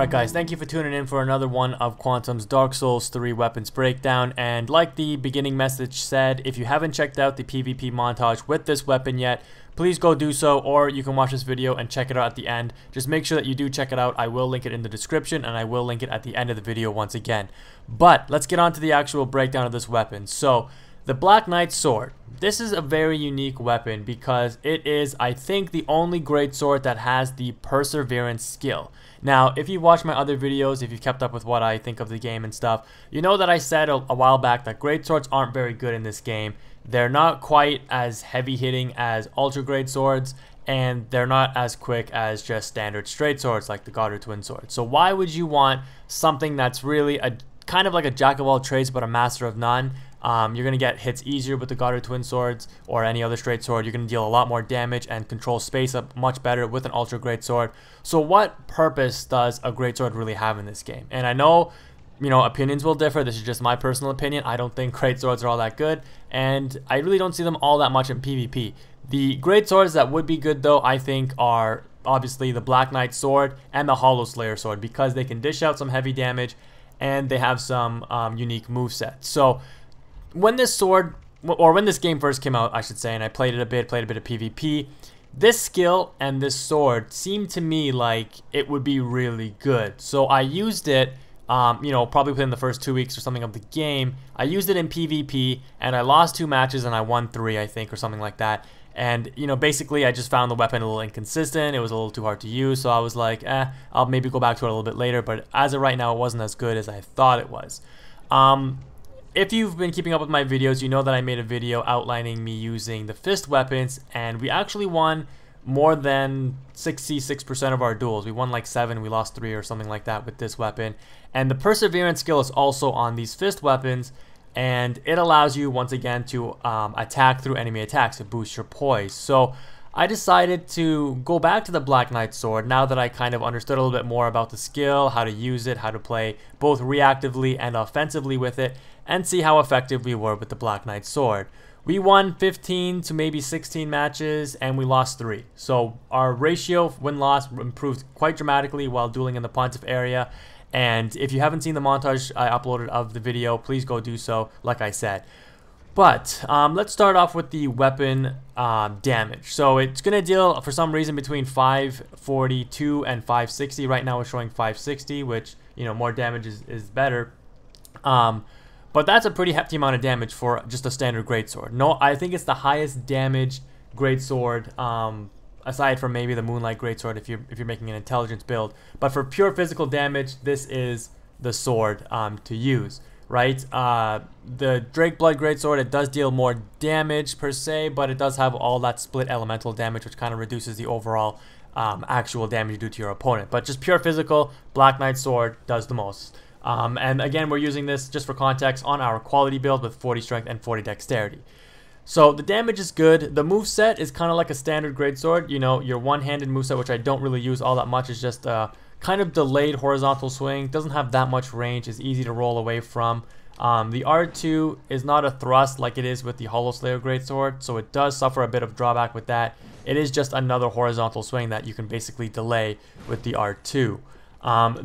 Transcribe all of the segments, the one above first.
Alright guys, thank you for tuning in for another one of Quantum's Dark Souls 3 weapons breakdown. And like the beginning message said, if you haven't checked out the PvP montage with this weapon yet, please go do so, or you can watch this video and check it out at the end. Just make sure that you do check it out. I will link it in the description and I will link it at the end of the video once again. But let's get on to the actual breakdown of this weapon. So, the Black Knight Sword. This is a very unique weapon because it is, I think, the only great sword that has the Perseverance skill. Now, if you watch my other videos, if you've kept up with what I think of the game and stuff, you know that I said a while back that great swords aren't very good in this game. They're not quite as heavy hitting as ultra great swords, and they're not as quick as just standard straight swords like the God Twin Sword. So why would you want something that's really a kind of like a jack of all trades but a master of none? You're going to get hits easier with the God Twin Swords or any other straight sword. You're going to deal a lot more damage and control space up much better with an ultra great sword. So what purpose does a great sword really have in this game? And I know, opinions will differ. This is just my personal opinion. I don't think great swords are all that good, and I really don't see them all that much in PvP. The great swords that would be good though, I think, are obviously the Black Knight Sword and the Hollow Slayer Sword, because they can dish out some heavy damage and they have some unique movesets. So when this sword, or when this game first came out, I should say, and I played a bit of PvP, this skill and this sword seemed to me like it would be really good. So I used it, probably within the first 2 weeks or something of the game. I used it in PvP, and I lost 2 matches and I won 3, I think, or something like that. And, basically I just found the weapon a little inconsistent. It was a little too hard to use, so I was like, I'll maybe go back to it a little bit later. But as of right now, it wasn't as good as I thought it was. If you've been keeping up with my videos, you know that I made a video outlining me using the fist weapons, and we actually won more than 66% of our duels. We won like 7, we lost 3 or something like that with this weapon. And the Perseverance skill is also on these fist weapons, and it allows you once again to attack through enemy attacks to boost your poise. So I decided to go back to the Black Knight Sword now that I kind of understood a little bit more about the skill, how to use it, how to play both reactively and offensively with it, and see how effective we were with the Black Knight Sword. We won 15 to maybe 16 matches, and we lost 3. So our ratio win-loss improved quite dramatically while dueling in the Pontiff area. And if you haven't seen the montage I uploaded of the video, please go do so, like I said. But let's start off with the weapon damage. So it's going to deal, for some reason, between 542 and 560. Right now we're showing 560, which, more damage is better. But that's a pretty hefty amount of damage for just a standard greatsword. No, I think it's the highest damage greatsword, aside from maybe the Moonlight Greatsword if you're making an intelligence build. But for pure physical damage, this is the sword to use, right? The Drake Blood Greatsword, it does deal more damage per se, but it does have all that split elemental damage, which kind of reduces the overall actual damage you do to your opponent. But just pure physical, Black Knight Sword does the most. And again, we're using this, just for context, on our quality build with 40 strength and 40 dexterity. So the damage is good. The moveset is kind of like a standard greatsword. Your one-handed moveset, which I don't really use all that much, is just a kind of delayed horizontal swing. Doesn't have that much range. Is easy to roll away from. The R2 is not a thrust like it is with the Hollow Slayer Greatsword, so it does suffer a bit of drawback with that. It is just another horizontal swing that you can basically delay with the R2.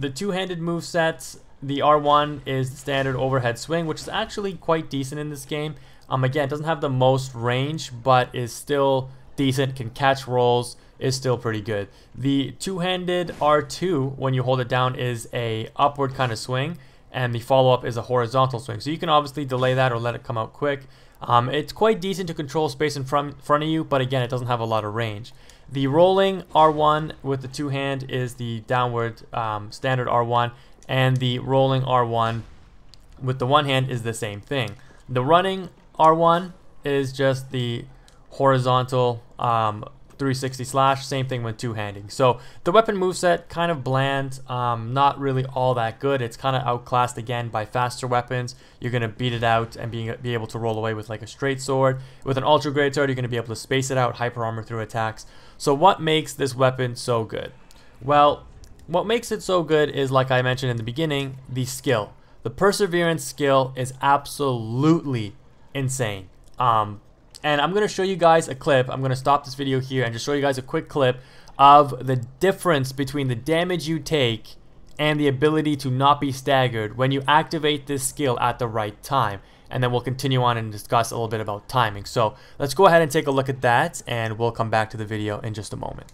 The two-handed movesets, the R1 is the standard overhead swing, which is actually quite decent in this game. Again, it doesn't have the most range, but is still decent, can catch rolls, is still pretty good. The two-handed R2, when you hold it down, is a upward kind of swing, and the follow-up is a horizontal swing. So you can obviously delay that or let it come out quick. It's quite decent to control space in front of you, but again, it doesn't have a lot of range. The rolling R1 with the two-hand is the downward standard R1, and the rolling R1 with the one hand is the same thing. The running R1 is just the horizontal 360 slash, same thing with two-handing. So the weapon moveset, kind of bland, not really all that good. It's kind of outclassed again by faster weapons. You're going to beat it out and be able to roll away with like a straight sword. With an ultra great sword, you're going to be able to space it out, hyper armor through attacks. So what makes this weapon so good? Well, what makes it so good is, like I mentioned in the beginning, the skill. The Perseverance skill is absolutely insane. And I'm going to show you guys a clip. I'm going to stop this video here and just show you guys a quick clip of the difference between the damage you take and the ability to not be staggered when you activate this skill at the right time. And then we'll continue on and discuss a little bit about timing. So let's go ahead and take a look at that, and we'll come back to the video in just a moment.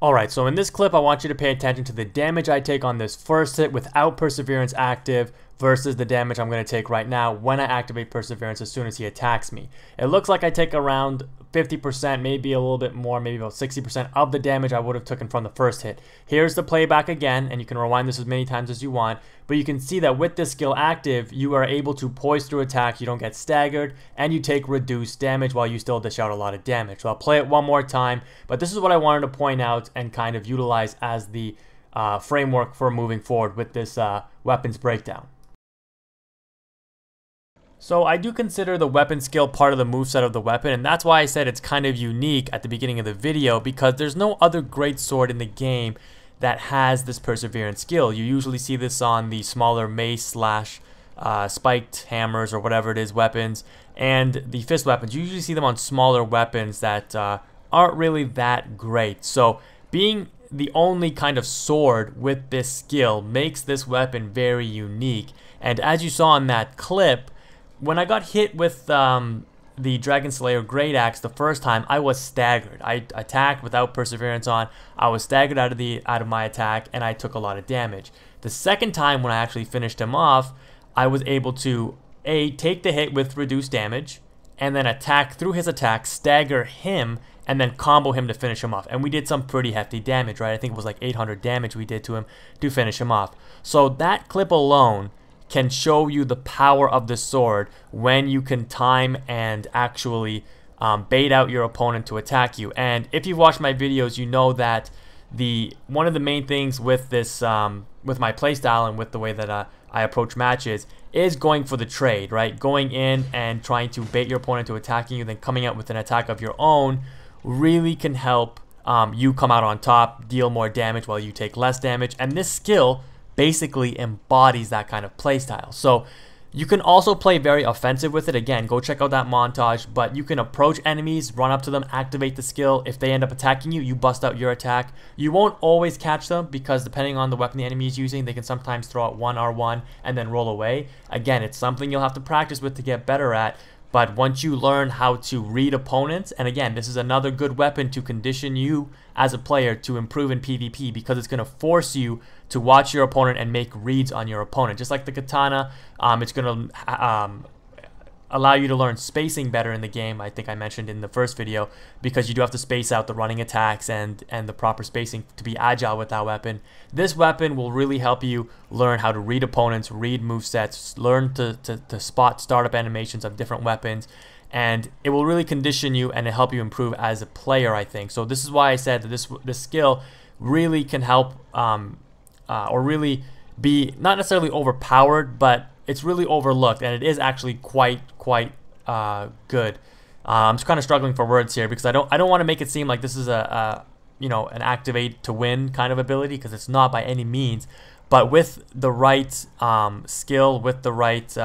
Alright, so in this clip I want you to pay attention to the damage I take on this first hit without Perseverance active versus the damage I'm going to take right now when I activate Perseverance as soon as he attacks me. It looks like I take around 50%, maybe a little bit more, maybe about 60% of the damage I would have taken from the first hit. Here's the playback again, and you can rewind this as many times as you want, but you can see that with this skill active, you are able to poise through attacks, you don't get staggered, and you take reduced damage while you still dish out a lot of damage. So I'll play it one more time, but this is what I wanted to point out and kind of utilize as the framework for moving forward with this weapons breakdown. So I do consider the weapon skill part of the moveset of the weapon, and that's why I said it's kind of unique at the beginning of the video, because there's no other great sword in the game that has this Perseverance skill. You usually see this on the smaller mace slash spiked hammers or whatever it is weapons, and the fist weapons. You usually see them on smaller weapons that aren't really that great. So being the only kind of sword with this skill makes this weapon very unique. And as you saw in that clip, when I got hit with the Dragon Slayer Great Axe the first time, I was staggered. I attacked without Perseverance on. I was staggered out of my attack, and I took a lot of damage. The second time when I actually finished him off, I was able to take the hit with reduced damage, and then attack through his attack, stagger him, and then combo him to finish him off. And we did some pretty hefty damage, right? I think it was like 800 damage we did to him to finish him off. So that clip alone can show you the power of the sword when you can time and actually bait out your opponent to attack you. And if you've watched my videos, you know that one of the main things with this with my playstyle and with the way that I approach matches is going for the trade, right? Going in and trying to bait your opponent to attacking you, then coming out with an attack of your own really can help you come out on top, deal more damage while you take less damage. And this skill basically embodies that kind of playstyle. So you can also play very offensive with it. Again, go check out that montage, but you can approach enemies, run up to them, activate the skill. If they end up attacking you, you bust out your attack. You won't always catch them because depending on the weapon the enemy is using, they can sometimes throw out one R1 and then roll away. Again, it's something you'll have to practice with to get better at. But once you learn how to read opponents, and again, this is another good weapon to condition you as a player to improve in PvP, because it's going to force you to watch your opponent and make reads on your opponent. Just like the katana, it's going to allow you to learn spacing better in the game. I think I mentioned in the first video, because you do have to space out the running attacks and the proper spacing to be agile with that weapon. This weapon will really help you learn how to read opponents, read movesets, learn to spot startup animations of different weapons, and it will really condition you and help you improve as a player, I think. So this is why I said that this skill really can help or really be not necessarily overpowered, but it's really overlooked, and it is actually quite good. I'm just kind of struggling for words here because I don't want to make it seem like this is an activate to win kind of ability, because it's not by any means. But with the right skill, with the right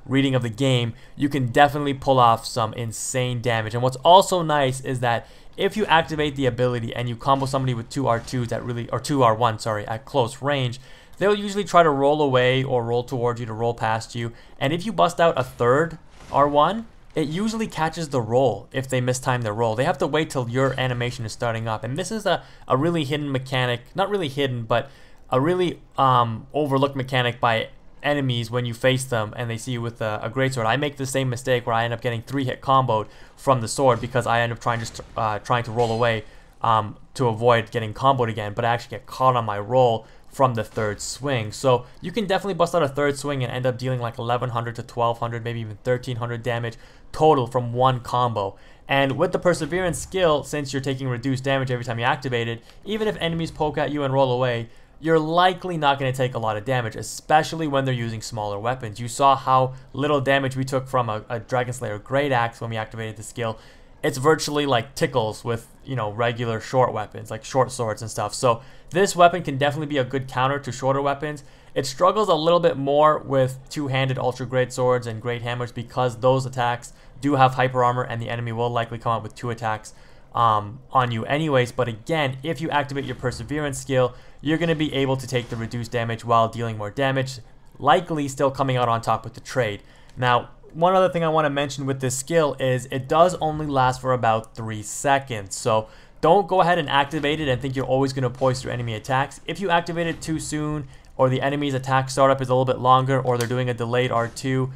reading of the game, you can definitely pull off some insane damage. And what's also nice is that if you activate the ability and you combo somebody with two R2s or two R1, sorry, at close range, they'll usually try to roll away or roll towards you to roll past you. And if you bust out a third R1, it usually catches the roll if they mistime their roll. They have to wait till your animation is starting up. And this is a really hidden mechanic, not really hidden, but a really overlooked mechanic by enemies when you face them and they see you with a greatsword. I make the same mistake where I end up getting 3-hit comboed from the sword because I end up trying to roll away to avoid getting comboed again, but I actually get caught on my roll from the third swing. So you can definitely bust out a third swing and end up dealing like 1100 to 1200, maybe even 1300 damage total from one combo. And with the Perseverance skill, since you're taking reduced damage every time you activate it, even if enemies poke at you and roll away, you're likely not going to take a lot of damage, especially when they're using smaller weapons. You saw how little damage we took from a Dragon Slayer Great Axe when we activated the skill. It's virtually like tickles with, regular short weapons, like short swords and stuff. So this weapon can definitely be a good counter to shorter weapons. It struggles a little bit more with two-handed ultra great swords and great hammers because those attacks do have hyper armor and the enemy will likely come out with 2 attacks on you anyways. But again, if you activate your Perseverance skill, you're going to be able to take the reduced damage while dealing more damage, likely still coming out on top with the trade. Now, one other thing I want to mention with this skill is it does only last for about 3 seconds. So don't go ahead and activate it and think you're always going to poise through enemy attacks. If you activate it too soon, or the enemy's attack startup is a little bit longer, or they're doing a delayed R2,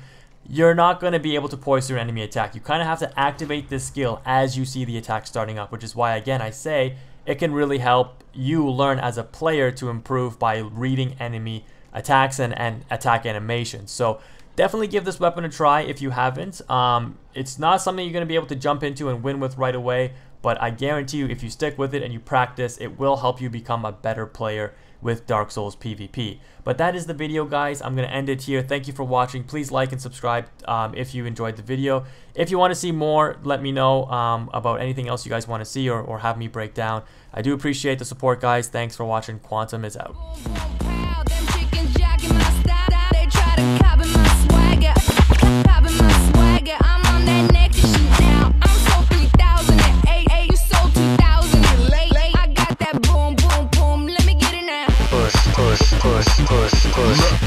you're not going to be able to poise through an enemy attack. You kind of have to activate this skill as you see the attack starting up, which is why, again, I say it can really help you learn as a player to improve by reading enemy attacks and attack animations. So definitely give this weapon a try if you haven't. It's not something you're going to be able to jump into and win with right away, but I guarantee you if you stick with it and you practice, it will help you become a better player with Dark Souls PvP. But that is the video, guys. I'm going to end it here. Thank you for watching. Please like and subscribe if you enjoyed the video. If you want to see more, let me know about anything else you guys want to see or have me break down. I do appreciate the support, guys. Thanks for watching. Quantum is out. Push.